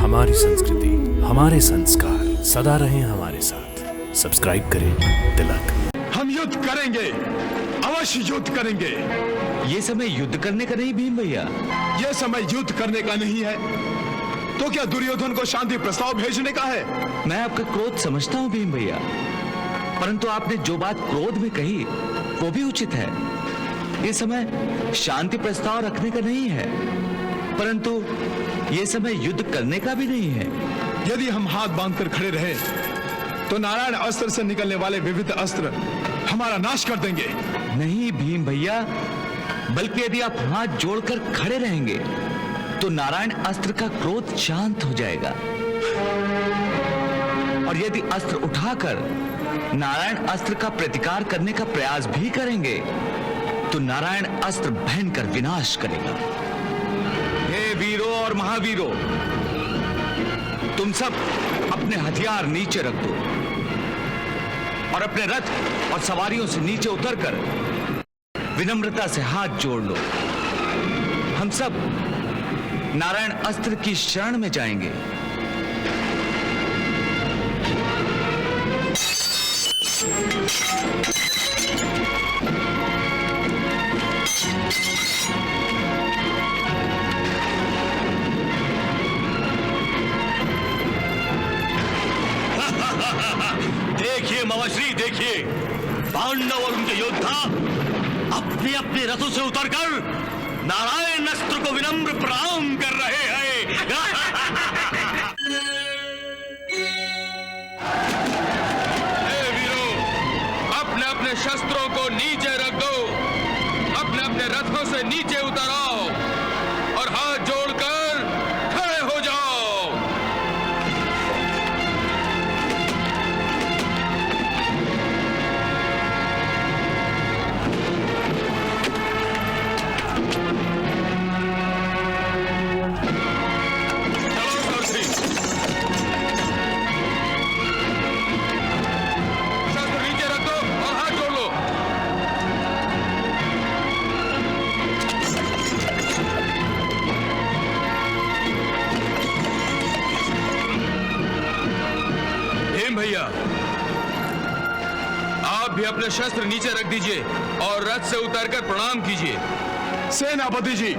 हमारी संस्कृति, हमारे संस्कार सदा रहें हमारे साथ। सब्सक्राइब करें तिलक। हम युद्ध करेंगे, अवश्य युद्ध करेंगे। ये समय युद्ध करने का नहीं भीम भैया। यह समय युद्ध करने का नहीं है तो क्या दुर्योधन को शांति प्रस्ताव भेजने का है? मैं आपका क्रोध समझता हूँ भीम भैया, परंतु आपने जो बात क्रोध में कही वो भी उचित है। ये समय शांति प्रस्ताव रखने का नहीं है, परंतु ये समय युद्ध करने का भी नहीं है। यदि हम हाथ बांधकर खड़े रहे तो नारायण अस्त्र से निकलने वाले विविध अस्त्र हमारा नाश कर देंगे। नहीं भीम भैया, बल्कि यदि आप हाथ जोड़कर खड़े रहेंगे तो नारायण अस्त्र का क्रोध शांत हो जाएगा, और यदि अस्त्र उठाकर नारायण अस्त्र का प्रतिकार करने का प्रयास भी करेंगे तो नारायण अस्त्र भयंकर विनाश करेगा। हे वीरों और महावीरों, तुम सब अपने हथियार नीचे रख दो और अपने रथ और सवारियों से नीचे उतरकर विनम्रता से हाथ जोड़ लो। हम सब नारायण अस्त्र की शरण में जाएंगे। देखिए मवाश्री, देखिए पांडव और उनके योद्धा अपने अपने रथों से उतरकर नारायण अस्त्र को विनम्र प्रणाम कर रहे हैं। हे वीरों, अपने अपने शस्त्रों को नीचे रख दो, अपने अपने रथों से नीचे उतर आओ और हाथ जोड़कर खड़े हो जाओ। भैया, आप भी अपने शस्त्र नीचे रख दीजिए और रथ से उतरकर प्रणाम कीजिए। सेनापति जी,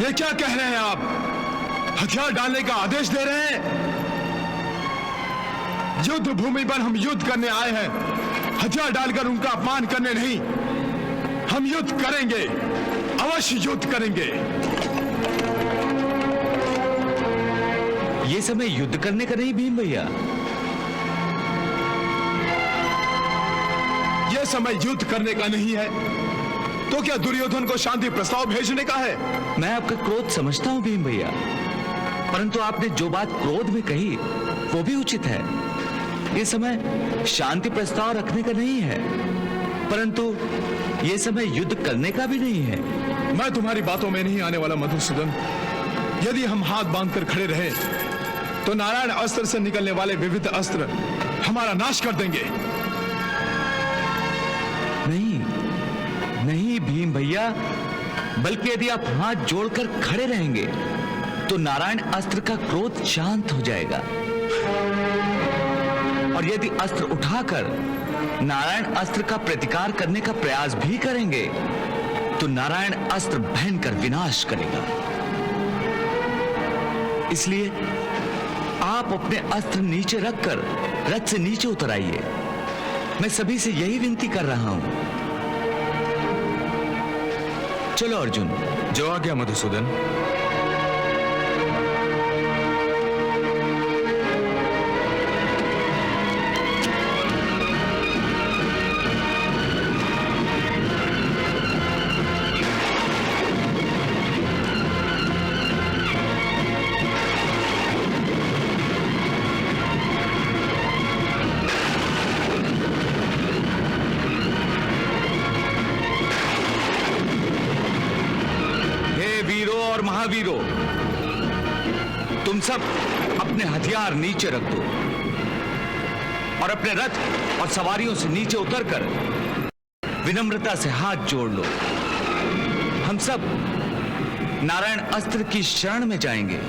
ये क्या कह रहे हैं आप? हथियार डालने का आदेश दे रहे हैं? युद्ध भूमि पर हम युद्ध करने आए हैं, हथियार डालकर उनका अपमान करने नहीं। हम युद्ध करेंगे, अवश्य युद्ध करेंगे। ये समय युद्ध करने का नहीं भीम भैया। यह समय युद्ध करने का नहीं है तो क्या दुर्योधन को शांति प्रस्ताव भेजने का है? मैं आपका क्रोध समझता हूं भीम भैया, परंतु आपने जो बात क्रोध में कही वो भी उचित है। ये समय शांति प्रस्ताव रखने का नहीं है, परंतु ये समय युद्ध करने का भी नहीं है। मैं तुम्हारी बातों में नहीं आने वाला मधुसूदन। यदि हम हाथ बांधकर खड़े रहे तो नारायण अस्त्र से निकलने वाले विविध अस्त्र हमारा नाश कर देंगे। नहीं भीम भैया, बल्कि यदि आप हाथ जोड़कर खड़े रहेंगे तो नारायण अस्त्र का क्रोध शांत हो जाएगा, और यदि अस्त्र उठाकर नारायण अस्त्र का प्रतिकार करने का प्रयास भी करेंगे तो नारायण अस्त्र भयंकर विनाश करेगा। इसलिए आप अपने अस्त्र नीचे रखकर रथ से नीचे उतर आइए। मैं सभी से यही विनती कर रहा हूं। चलो अर्जुन। जो आ गया मधुसूदन। महावीरों, तुम सब अपने हथियार नीचे रख दो और अपने रथ और सवारियों से नीचे उतरकर विनम्रता से हाथ जोड़ लो। हम सब नारायण अस्त्र की शरण में जाएंगे।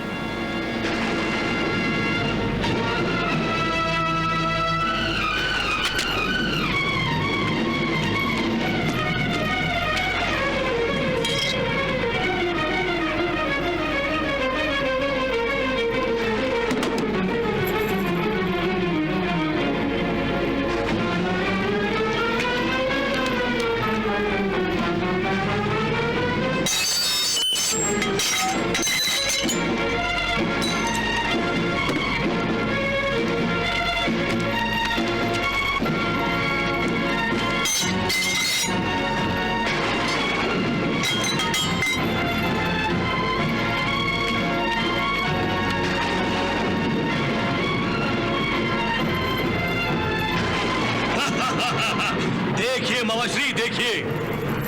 देखिए मवाश्री देखिए,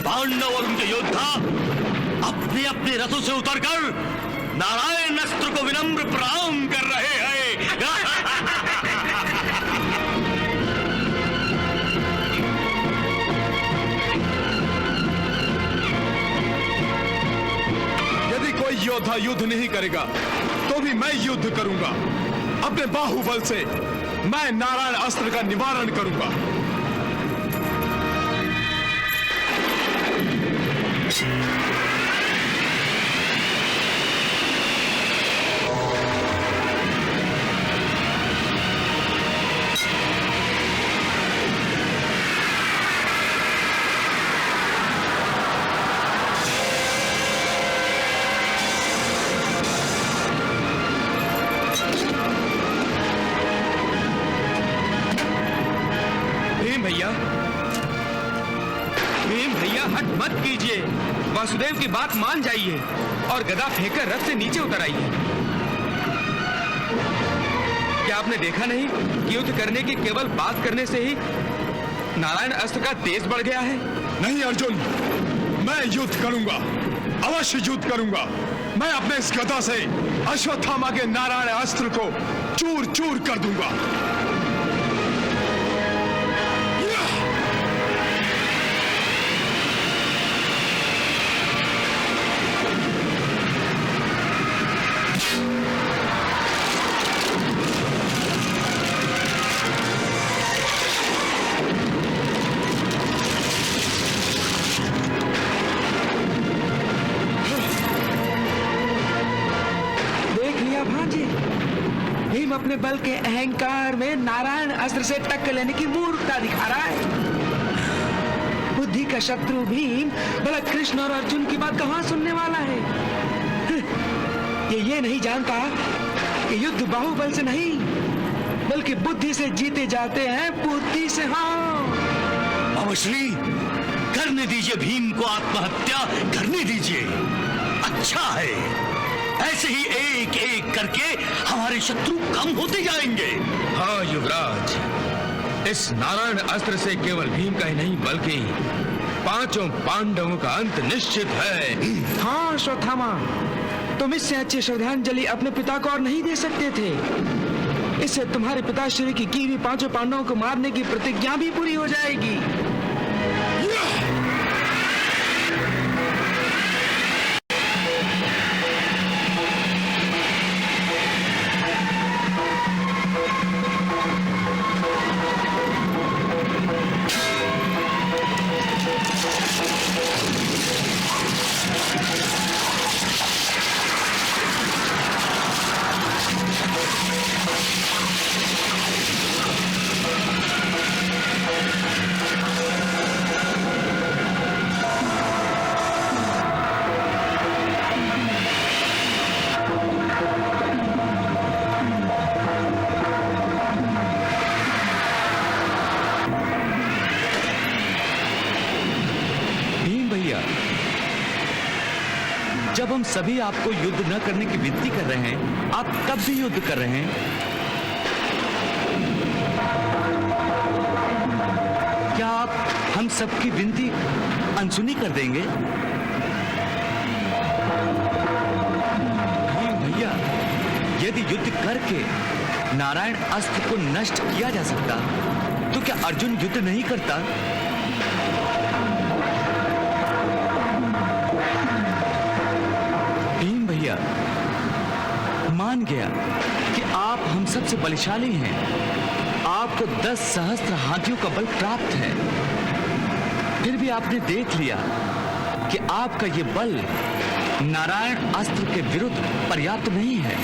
पांडव और उनके योद्धा अपने अपने रथों से उतरकर नारायण अस्त्र को विनम्र प्रणाम कर रहे हैं। यदि कोई योद्धा युद्ध नहीं करेगा तो भी मैं युद्ध करूंगा। अपने बाहुबल से मैं नारायण अस्त्र का निवारण करूंगा। भीम भैया हट मत कीजिए, वासुदेव की बात मान जाइए और गदा फेंककर रथ से नीचे उतर आइए। क्या आपने देखा नहीं कि युद्ध करने की केवल बात करने से ही नारायण अस्त्र का तेज बढ़ गया है? नहीं अर्जुन, मैं युद्ध करूंगा, अवश्य युद्ध करूंगा। मैं अपने इस गदा से अश्वत्थामा के नारायण अस्त्र को चूर चूर कर दूंगा। भीम अपने बल के अहंकार में नारायण अस्त्र से टक्कर लेने की मूर्खता दिखा रहा है। बुद्धि का शत्रु भीम भला कृष्ण और अर्जुन की बात कहां सुनने वाला है? ये नहीं जानता कि युद्ध बाहुबल से नहीं बल्कि बुद्धि से जीते जाते हैं, बुद्धि से। हाँ मवाश्री, करने दीजिए भीम को आत्महत्या करने दीजिए। अच्छा है, ऐसे ही एक एक करके हमारे शत्रु कम होते जाएंगे। हाँ युवराज, इस नारायण अस्त्र से केवल भीम का ही नहीं बल्कि पांचों पांडवों का अंत निश्चित है। हाँ अश्वत्थामा, तुम इससे अच्छी श्रद्धांजलि अपने पिता को और नहीं दे सकते थे। इससे तुम्हारे पिताश्री की हुई पांचों पांडवों को मारने की प्रतिज्ञा भी पूरी हो जाएगी। जब हम सभी आपको युद्ध न करने की विनती कर रहे हैं, आप तब भी युद्ध कर रहे हैं। क्या आप हम सबकी विनती अनसुनी कर देंगे? भैया, यदि युद्ध करके नारायण अस्त्र को नष्ट किया जा सकता तो क्या अर्जुन युद्ध नहीं करता? भीम भैया मान गया कि आप हम सबसे बलशाली हैं। आपको 10 सहस्त्र हाथियों का बल प्राप्त है। फिर भी आपने देख लिया कि आपका ये बल नारायण अस्त्र के विरुद्ध पर्याप्त नहीं है।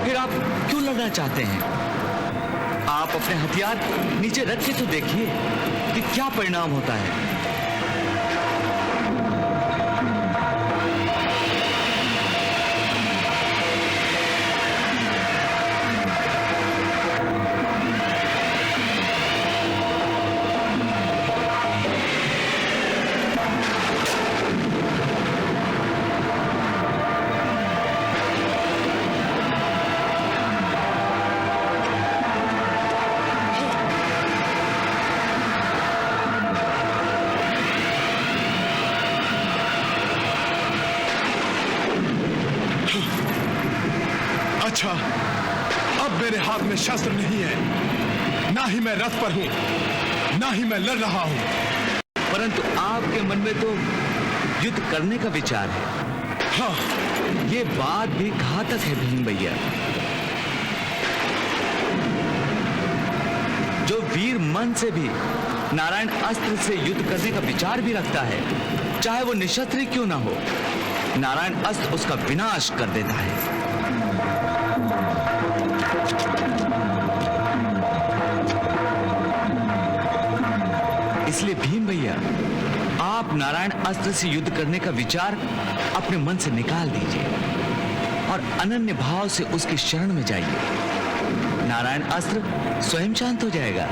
फिर आप क्यों लड़ना चाहते हैं? आप अपने हथियार नीचे रख के तो देखिए कि क्या परिणाम होता है। अच्छा, अब मेरे हाथ में शस्त्र नहीं है, ना ही मैं रथ पर हूं, ना ही मैं लड़ रहा हूं। परंतु आपके मन में तो युद्ध करने का विचार है। हाँ, ये बात भी घातक है भीम भैया। जो वीर मन से भी नारायण अस्त्र से युद्ध करने का विचार भी रखता है, चाहे वो निशस्त्र क्यों ना हो, नारायण अस्त्र उसका विनाश कर देता है। इसलिए भीम भैया, आप नारायण अस्त्र से युद्ध करने का विचार अपने मन से निकाल दीजिए और अनन्य भाव से उसकी शरण में जाइए। नारायण अस्त्र स्वयं शांत हो जाएगा।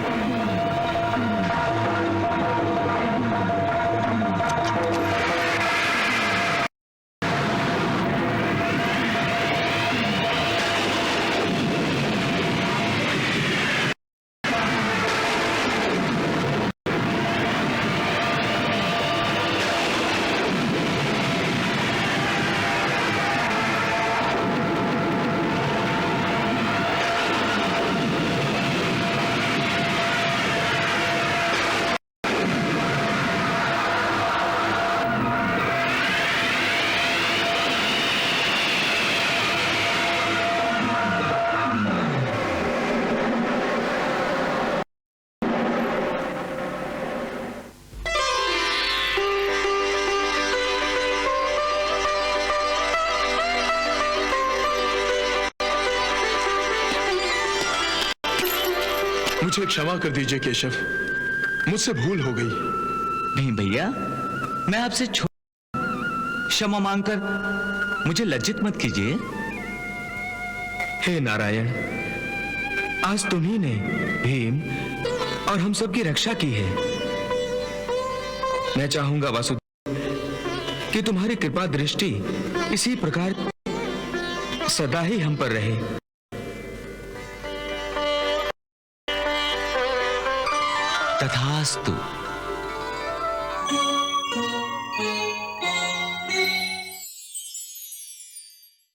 मुझे क्षमा कर दीजिए केशव, मुझसे भूल हो गई। भीम भैया, मैं आपसे क्षमा मांगकर मुझे लज्जित मत कीजिए। हे नारायण, आज तुम्ही ने भीम और हम सब की रक्षा की है। मैं चाहूंगा वासुदेव कि तुम्हारी कृपा दृष्टि इसी प्रकार सदा ही हम पर रहे। तथास्तु।